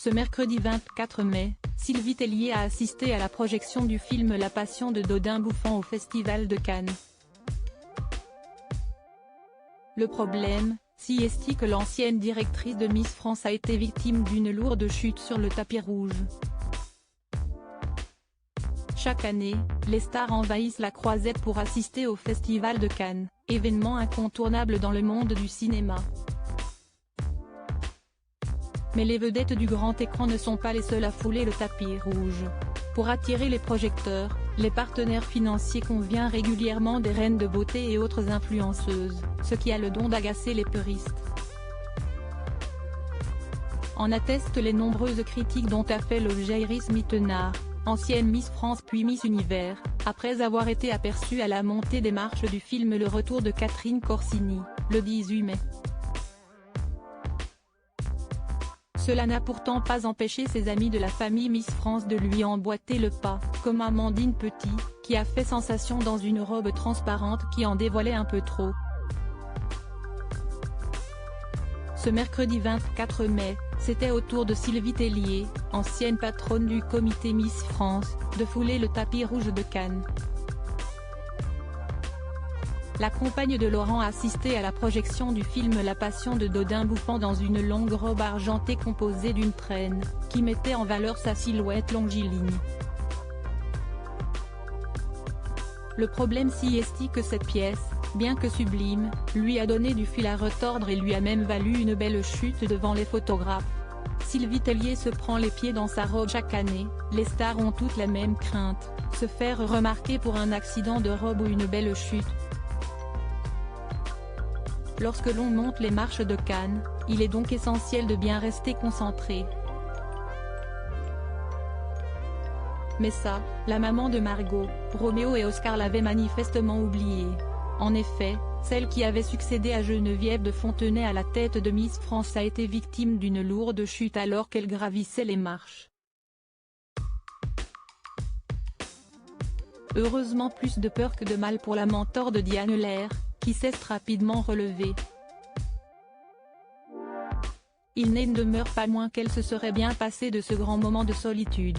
Ce mercredi 24 mai, Sylvie Tellier a assisté à la projection du film La Passion de Dodin Bouffant au Festival de Cannes. Le problème, si est que l'ancienne directrice de Miss France a été victime d'une lourde chute sur le tapis rouge. Chaque année, les stars envahissent la Croisette pour assister au Festival de Cannes, événement incontournable dans le monde du cinéma. Mais les vedettes du grand écran ne sont pas les seules à fouler le tapis rouge. Pour attirer les projecteurs, les partenaires financiers conviennent régulièrement des reines de beauté et autres influenceuses, ce qui a le don d'agacer les puristes. En attestent les nombreuses critiques dont a fait l'objet Iris Mittenard, ancienne Miss France puis Miss Univers, après avoir été aperçue à la montée des marches du film Le Retour de Catherine Corsini, le 18 mai. Cela n'a pourtant pas empêché ses amis de la famille Miss France de lui emboîter le pas, comme Amandine Petit, qui a fait sensation dans une robe transparente qui en dévoilait un peu trop. Ce mercredi 24 mai, c'était au tour de Sylvie Tellier, ancienne patronne du comité Miss France, de fouler le tapis rouge de Cannes. La compagne de Laurent a assisté à la projection du film La Passion de Dodin Bouffant dans une longue robe argentée composée d'une traîne, qui mettait en valeur sa silhouette longiligne. Le problème si est que cette pièce, bien que sublime, lui a donné du fil à retordre et lui a même valu une belle chute devant les photographes. Sylvie Tellier se prend les pieds dans sa robe chaque année, les stars ont toutes la même crainte, se faire remarquer pour un accident de robe ou une belle chute. Lorsque l'on monte les marches de Cannes, il est donc essentiel de bien rester concentré. Mais ça, la maman de Margot, Roméo et Oscar l'avaient manifestement oublié. En effet, celle qui avait succédé à Geneviève de Fontenay à la tête de Miss France a été victime d'une lourde chute alors qu'elle gravissait les marches. Heureusement plus de peur que de mal pour la mentor de Diane Lair, qui s'est rapidement relevée. Il n'en demeure pas moins qu'elle se serait bien passée de ce grand moment de solitude.